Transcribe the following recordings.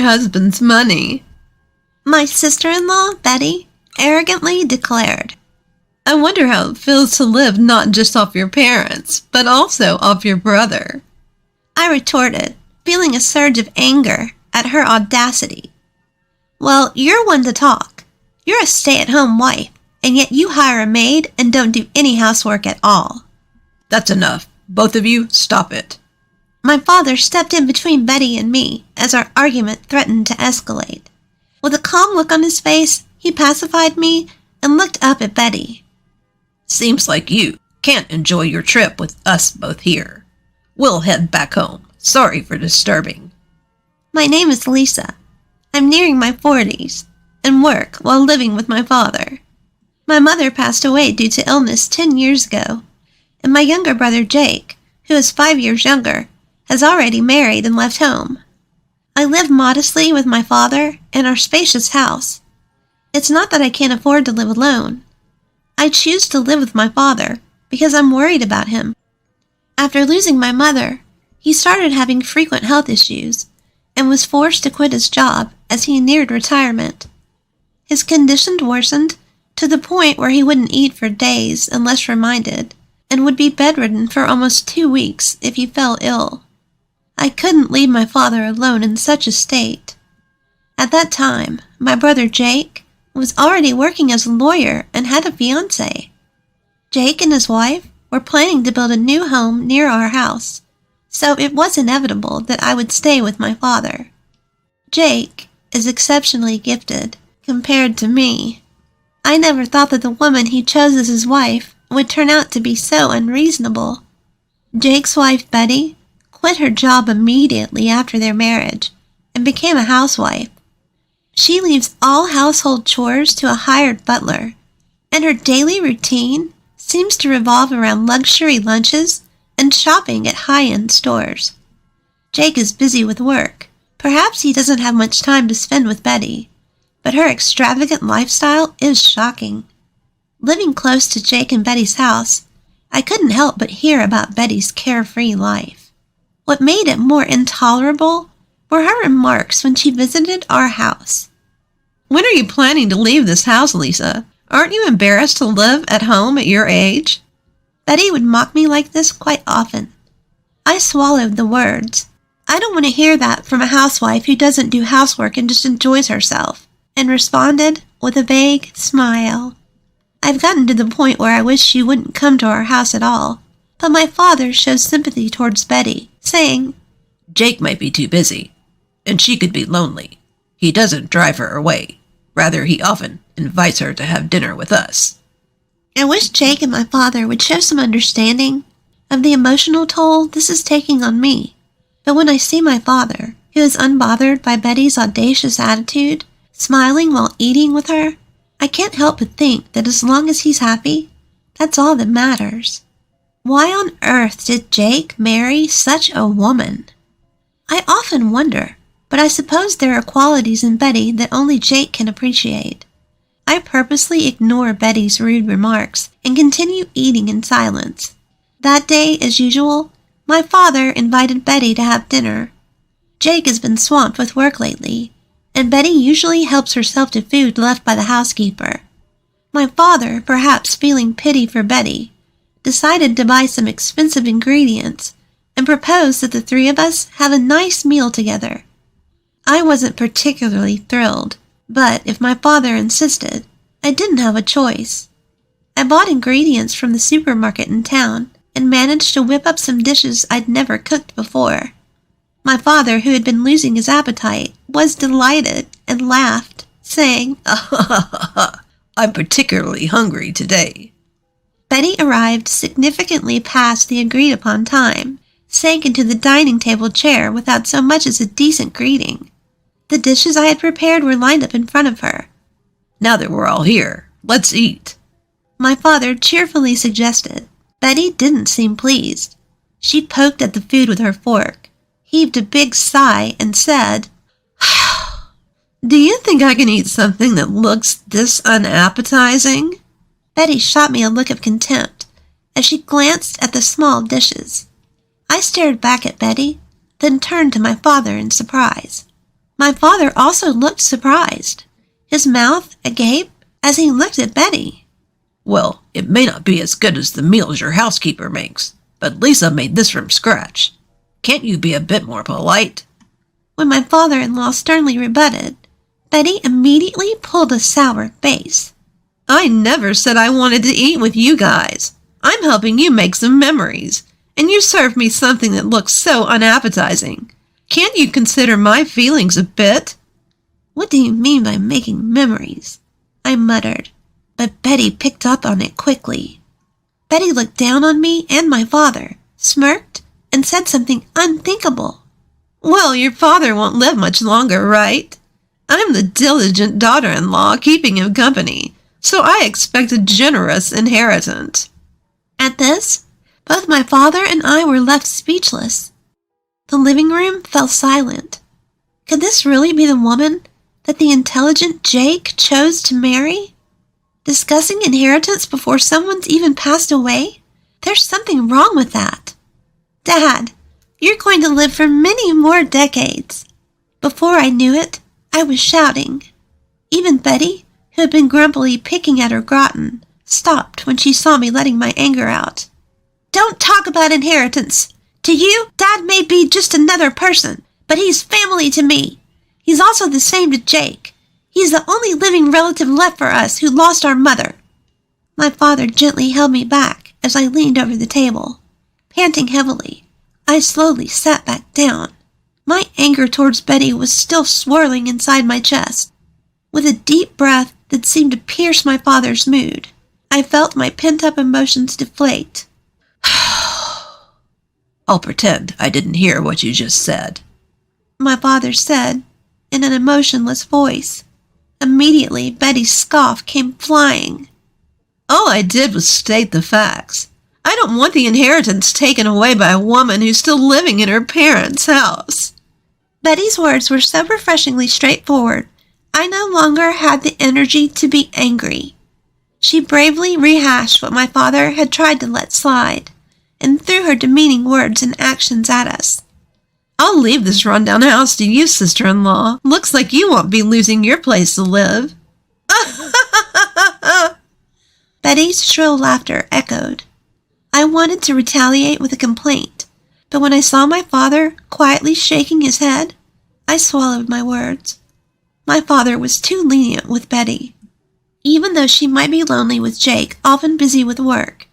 husband's money," my sister-in-law, Betty, arrogantly declared. "I wonder how it feels to live not just off your parents, but also off your brother." I retorted, feeling a surge of anger at her audacity. "Well, you're one to talk. You're a stay-at-home wife, and yet you hire a maid and don't do any housework at all." "That's enough. Both of you, stop it." My father stepped in between Betty and me as our argument threatened to escalate. With a calm look on his face, he pacified me and looked up at Betty. "Seems like you can't enjoy your trip with us both here. We'll head back home. Sorry for disturbing." My name is Lisa. I'm nearing my 40s and work while living with my father. My mother passed away due to illness 10 years ago, and my younger brother Jake, who is 5 years younger, has already married and left home. I live modestly with my father in our spacious house. It's not that I can't afford to live alone. I choose to live with my father because I'm worried about him. After losing my mother, he started having frequent health issues and was forced to quit his job as he neared retirement. His condition worsened to the point where he wouldn't eat for days unless reminded, and would be bedridden for almost 2 weeks if he fell ill. I couldn't leave my father alone in such a state. At that time, my brother Jake was already working as a lawyer and had a fiancé. Jake and his wife were planning to build a new home near our house, so it was inevitable that I would stay with my father. Jake is exceptionally gifted compared to me. I never thought that the woman he chose as his wife would turn out to be so unreasonable. Jake's wife, Betty, quit her job immediately after their marriage and became a housewife. She leaves all household chores to a hired butler, and her daily routine seems to revolve around luxury lunches and shopping at high-end stores. Jake is busy with work. Perhaps he doesn't have much time to spend with Betty, but her extravagant lifestyle is shocking. Living close to Jake and Betty's house, I couldn't help but hear about Betty's carefree life. What made it more intolerable were her remarks when she visited our house. "When are you planning to leave this house, Lisa? Aren't you embarrassed to live at home at your age?" Betty would mock me like this quite often. I swallowed the words. "I don't want to hear that from a housewife who doesn't do housework and just enjoys herself," and responded with a vague smile. I've gotten to the point where I wish she wouldn't come to our house at all, but my father shows sympathy towards Betty, saying, "Jake might be too busy, and she could be lonely. He doesn't drive her away. Rather, he often invites her to have dinner with us." I wish Jake and my father would show some understanding of the emotional toll this is taking on me. But when I see my father, who is unbothered by Betty's audacious attitude, smiling while eating with her, I can't help but think that as long as he's happy, that's all that matters. Why on earth did Jake marry such a woman? I often wonder, but I suppose there are qualities in Betty that only Jake can appreciate. I purposely ignore Betty's rude remarks and continue eating in silence. That day, as usual, my father invited Betty to have dinner. Jake has been swamped with work lately, and Betty usually helps herself to food left by the housekeeper. My father, perhaps feeling pity for Betty, decided to buy some expensive ingredients and proposed that the 3 of us have a nice meal together. I wasn't particularly thrilled, but if my father insisted, I didn't have a choice. I bought ingredients from the supermarket in town and managed to whip up some dishes I'd never cooked before. My father, who had been losing his appetite, was delighted and laughed, saying, "I'm particularly hungry today." Betty arrived significantly past the agreed-upon time, sank into the dining table chair without so much as a decent greeting. The dishes I had prepared were lined up in front of her. "Now that we're all here, let's eat," my father cheerfully suggested. Betty didn't seem pleased. She poked at the food with her fork, heaved a big sigh, and said, "Do you think I can eat something that looks this unappetizing?" Betty shot me a look of contempt as she glanced at the small dishes. I stared back at Betty, then turned to my father in surprise. My father also looked surprised, his mouth agape as he looked at Betty. Well, it may not be as good as the meals your housekeeper makes, but Lisa made this from scratch. Can't you be a bit more polite? When my father-in-law sternly rebutted, Betty immediately pulled a sour face. I never said I wanted to eat with you guys. I'm helping you make some memories, and you serve me something that looks so unappetizing. Can't you consider my feelings a bit? What do you mean by making memories? I muttered, but Betty picked up on it quickly. Betty looked down on me and my father, smirked, and said something unthinkable. Well, your father won't live much longer, right? I'm the diligent daughter-in-law keeping him company, so I expect a generous inheritance. At this, both my father and I were left speechless. The living room fell silent. Could this really be the woman that the intelligent Jake chose to marry? Discussing inheritance before someone's even passed away? There's something wrong with that. Dad, you're going to live for many more decades. Before I knew it, I was shouting. Even Betty, who had been grumpily picking at her gratin, stopped when she saw me letting my anger out. Don't talk about inheritance. To you, Dad may be just another person, but he's family to me. He's also the same to Jake. He's the only living relative left for us who lost our mother. My father gently held me back as I leaned over the table. Panting heavily, I slowly sat back down. My anger towards Betty was still swirling inside my chest. With a deep breath that seemed to pierce my father's mood, I felt my pent-up emotions deflate. I'll pretend I didn't hear what you just said, my father said in an emotionless voice. Immediately, Betty's scoff came flying. All I did was state the facts. I don't want the inheritance taken away by a woman who's still living in her parents' house. Betty's words were so refreshingly straightforward, I no longer had the energy to be angry. She bravely rehashed what my father had tried to let slide, and threw her demeaning words and actions at us. I'll leave this rundown house to you, sister-in-law. Looks like you won't be losing your place to live. Betty's shrill laughter echoed. I wanted to retaliate with a complaint, but when I saw my father quietly shaking his head, I swallowed my words. My father was too lenient with Betty. Even though she might be lonely with Jake, often busy with work,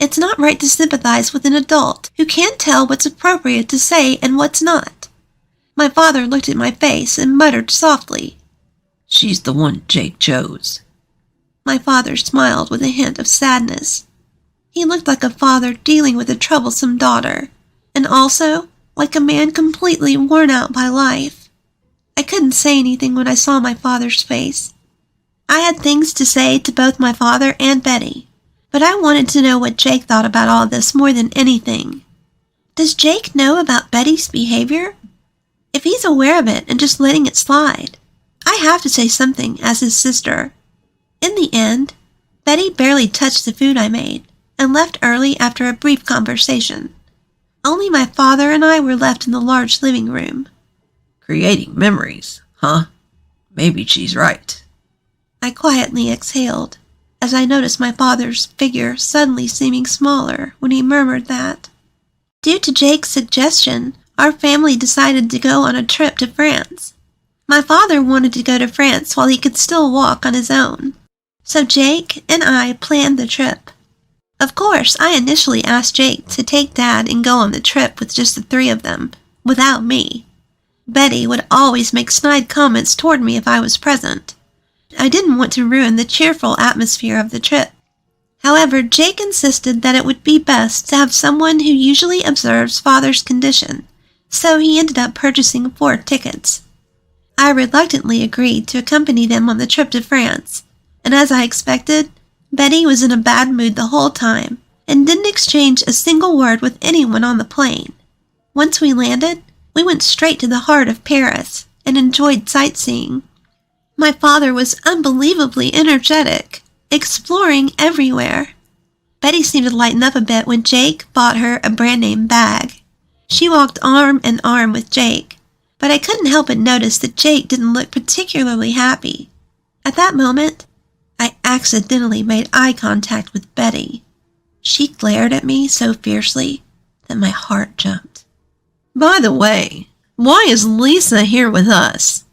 it's not right to sympathize with an adult who can't tell what's appropriate to say and what's not. My father looked at my face and muttered softly, She's the one Jake chose. My father smiled with a hint of sadness. He looked like a father dealing with a troublesome daughter, and also like a man completely worn out by life. I couldn't say anything when I saw my father's face. I had things to say to both my father and Betty, but I wanted to know what Jake thought about all this more than anything. Does Jake know about Betty's behavior? If he's aware of it and just letting it slide, I have to say something as his sister. In the end, Betty barely touched the food I made and left early after a brief conversation. Only my father and I were left in the large living room. Creating memories, huh? Maybe she's right. I quietly exhaled as I noticed my father's figure suddenly seeming smaller when he murmured that. Due to Jake's suggestion, our family decided to go on a trip to France. My father wanted to go to France while he could still walk on his own, so Jake and I planned the trip. Of course, I initially asked Jake to take Dad and go on the trip with just the three of them, without me. Betty would always make snide comments toward me if I was present. I didn't want to ruin the cheerful atmosphere of the trip. However, Jake insisted that it would be best to have someone who usually observes Father's condition, so he ended up purchasing 4 tickets. I reluctantly agreed to accompany them on the trip to France, and as I expected, Betty was in a bad mood the whole time and didn't exchange a single word with anyone on the plane. Once we landed, we went straight to the heart of Paris and enjoyed sightseeing. My father was unbelievably energetic, exploring everywhere. Betty seemed to lighten up a bit when Jake bought her a brand-name bag. She walked arm in arm with Jake, but I couldn't help but notice that Jake didn't look particularly happy. At that moment, I accidentally made eye contact with Betty. She glared at me so fiercely that my heart jumped. By the way, why is Lisa here with us?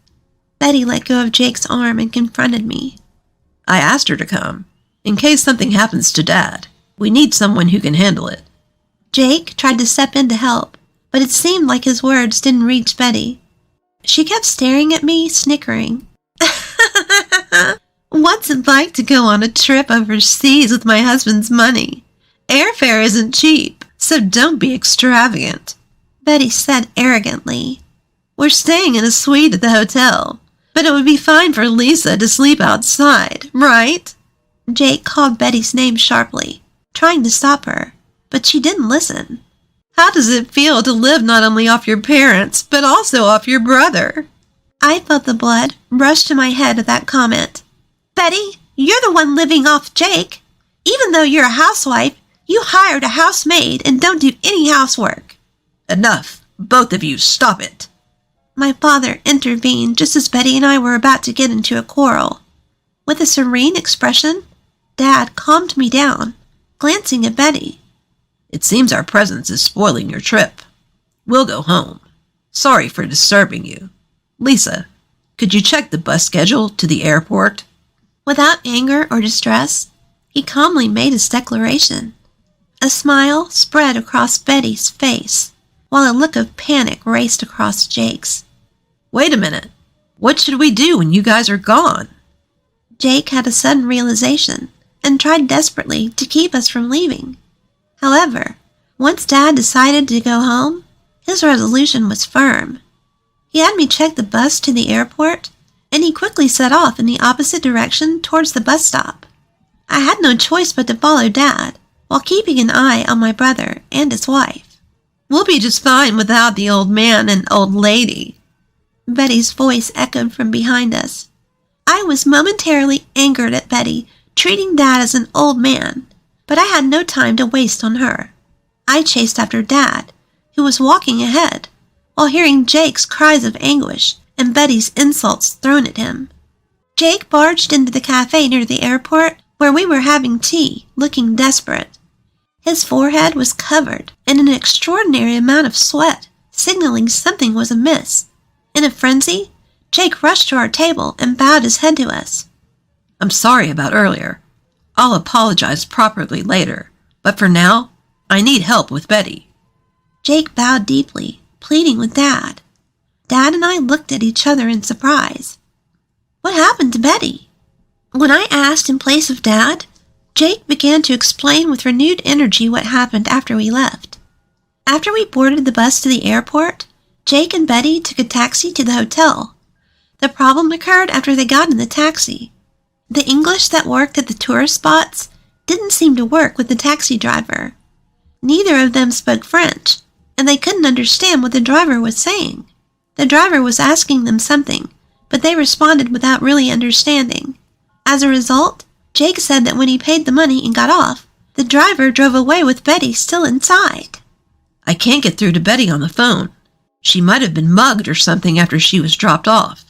Betty let go of Jake's arm and confronted me. I asked her to come, in case something happens to Dad. We need someone who can handle it. Jake tried to step in to help, but it seemed like his words didn't reach Betty. She kept staring at me, snickering. What's it like to go on a trip overseas with my husband's money? Airfare isn't cheap, so don't be extravagant, Betty said arrogantly. We're staying in a suite at the hotel, but it would be fine for Lisa to sleep outside, right? Jake called Betty's name sharply, trying to stop her, but she didn't listen. How does it feel to live not only off your parents, but also off your brother? I felt the blood rush to my head at that comment. Betty, you're the one living off Jake. Even though you're a housewife, you hired a housemaid and don't do any housework. Enough. Both of you, stop it. My father intervened just as Betty and I were about to get into a quarrel. With a serene expression, Dad calmed me down, glancing at Betty. It seems our presence is spoiling your trip. We'll go home. Sorry for disturbing you. Lisa, could you check the bus schedule to the airport? Without anger or distress, he calmly made his declaration. A smile spread across Betty's face, while a look of panic raced across Jake's. Wait a minute. What should we do when you guys are gone? Jake had a sudden realization and tried desperately to keep us from leaving. However, once Dad decided to go home, his resolution was firm. He had me check the bus to the airport, and he quickly set off in the opposite direction towards the bus stop. I had no choice but to follow Dad, while keeping an eye on my brother and his wife. We'll be just fine without the old man and old lady. Betty's voice echoed from behind us. I was momentarily angered at Betty treating Dad as an old man, but I had no time to waste on her. I chased after Dad, who was walking ahead, while hearing Jake's cries of anguish and Betty's insults thrown at him. Jake barged into the cafe near the airport where we were having tea, looking desperate. His forehead was covered in an extraordinary amount of sweat, signaling something was amiss. In a frenzy, Jake rushed to our table and bowed his head to us. I'm sorry about earlier. I'll apologize properly later, but for now, I need help with Betty. Jake bowed deeply, pleading with Dad. Dad and I looked at each other in surprise. What happened to Betty? When I asked in place of Dad, Jake began to explain with renewed energy what happened after we left. After we boarded the bus to the airport, Jake and Betty took a taxi to the hotel. The problem occurred after they got in the taxi. The English that worked at the tourist spots didn't seem to work with the taxi driver. Neither of them spoke French, and they couldn't understand what the driver was saying. The driver was asking them something, but they responded without really understanding. As a result, Jake said that when he paid the money and got off, the driver drove away with Betty still inside. I can't get through to Betty on the phone. She might have been mugged or something after she was dropped off,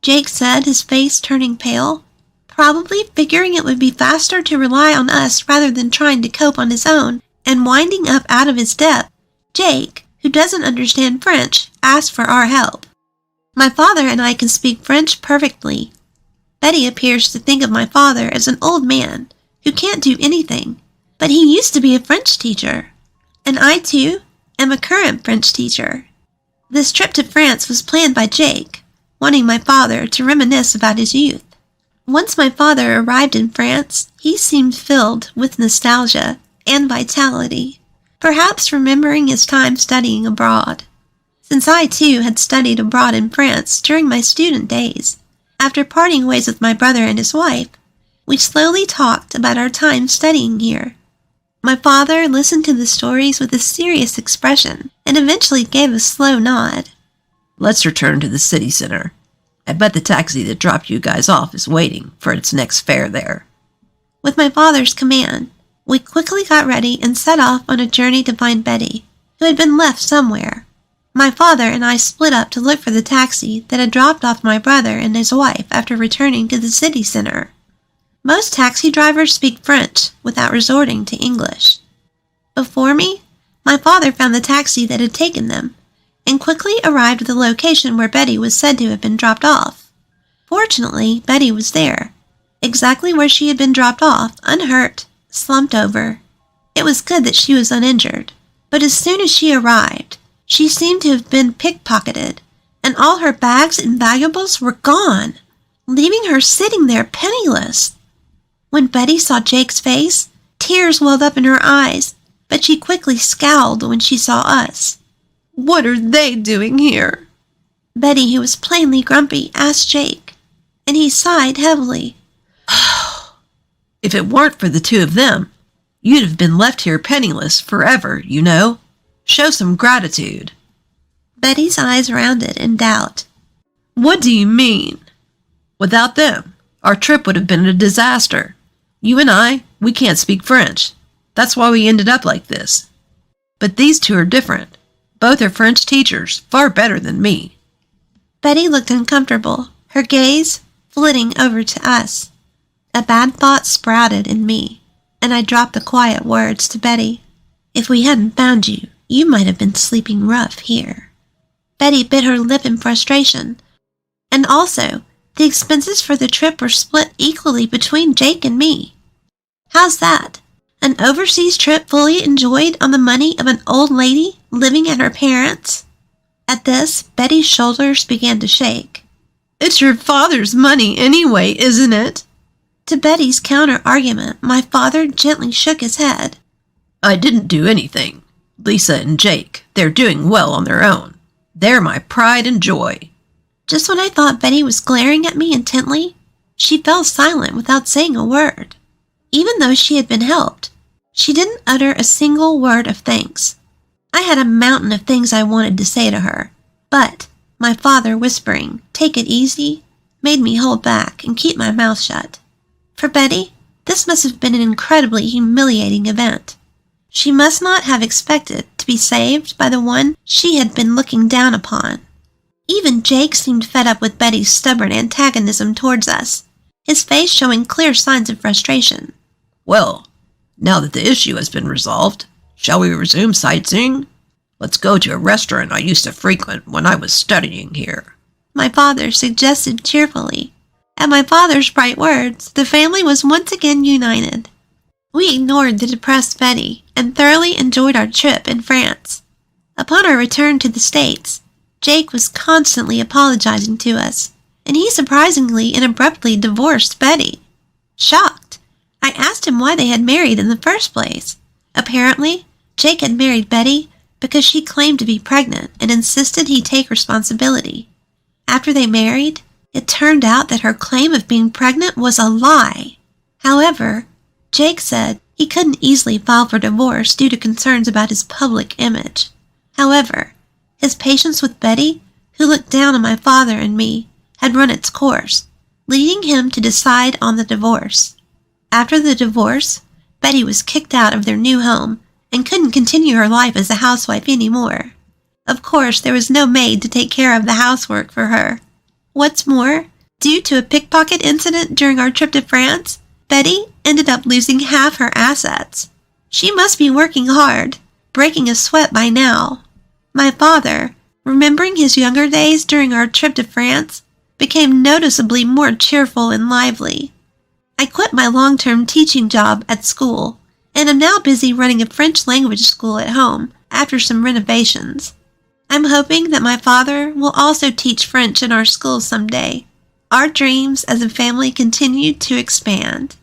Jake said, his face turning pale, probably figuring it would be faster to rely on us rather than trying to cope on his own and winding up out of his depth. Jake, who doesn't understand French, asked for our help. My father and I can speak French perfectly. Betty appears to think of my father as an old man who can't do anything, but he used to be a French teacher, and I, too, am a current French teacher. This trip to France was planned by Jake, wanting my father to reminisce about his youth. Once my father arrived in France, he seemed filled with nostalgia and vitality, perhaps remembering his time studying abroad. Since I, too, had studied abroad in France during my student days, after parting ways with my brother and his wife, we slowly talked about our time studying here. My father listened to the stories with a serious expression and eventually gave a slow nod. Let's return to the city center. I bet the taxi that dropped you guys off is waiting for its next fare there. With my father's command, we quickly got ready and set off on a journey to find Betty, who had been left somewhere. My father and I split up to look for the taxi that had dropped off my brother and his wife after returning to the city center. Most taxi drivers speak French without resorting to English. Before me, my father found the taxi that had taken them and quickly arrived at the location where Betty was said to have been dropped off. Fortunately, Betty was there, exactly where she had been dropped off, unhurt, slumped over. It was good that she was uninjured, but as soon as she arrived, she seemed to have been pickpocketed, and all her bags and valuables were gone, leaving her sitting there penniless. When Betty saw Jake's face, tears welled up in her eyes, but she quickly scowled when she saw us. "What are they doing here?" Betty, who was plainly grumpy, asked Jake, and he sighed heavily. "If it weren't for the two of them, you'd have been left here penniless forever, you know. Show some gratitude." Betty's eyes rounded in doubt. "What do you mean?" "Without them, our trip would have been a disaster. You and I, we can't speak French. That's why we ended up like this. But these two are different. Both are French teachers, far better than me." Betty looked uncomfortable, her gaze flitting over to us. A bad thought sprouted in me, and I dropped the quiet words to Betty. "If we hadn't found you, you might have been sleeping rough here." Betty bit her lip in frustration. And also, the expenses for the trip were split equally between Jake and me. How's that? An overseas trip fully enjoyed on the money of an old lady living at her parents'? At this, Betty's shoulders began to shake. "It's your father's money anyway, isn't it?" To Betty's counter-argument, my father gently shook his head. "I didn't do anything. Lisa and Jake, they're doing well on their own. They're my pride and joy." Just when I thought Betty was glaring at me intently, she fell silent without saying a word. Even though she had been helped, she didn't utter a single word of thanks. I had a mountain of things I wanted to say to her, but my father whispering, "Take it easy," made me hold back and keep my mouth shut. For Betty, this must have been an incredibly humiliating event. She must not have expected to be saved by the one she had been looking down upon. Even Jake seemed fed up with Betty's stubborn antagonism towards us, his face showing clear signs of frustration. "Well, now that the issue has been resolved, shall we resume sightseeing? Let's go to a restaurant I used to frequent when I was studying here," my father suggested cheerfully. At my father's bright words, the family was once again united. We ignored the depressed Betty and thoroughly enjoyed our trip in France. Upon our return to the States, Jake was constantly apologizing to us, and he surprisingly and abruptly divorced Betty. Shocked, I asked him why they had married in the first place. Apparently, Jake had married Betty because she claimed to be pregnant and insisted he take responsibility. After they married, it turned out that her claim of being pregnant was a lie. However, Jake said he couldn't easily file for divorce due to concerns about his public image. However, his patience with Betty, who looked down on my father and me, had run its course, leading him to decide on the divorce. After the divorce, Betty was kicked out of their new home and couldn't continue her life as a housewife anymore. Of course, there was no maid to take care of the housework for her. What's more, due to a pickpocket incident during our trip to France, Betty ended up losing half her assets. She must be working hard, breaking a sweat by now. My father, remembering his younger days during our trip to France, became noticeably more cheerful and lively. I quit my long-term teaching job at school and am now busy running a French language school at home after some renovations. I'm hoping that my father will also teach French in our school someday. Our dreams as a family continue to expand.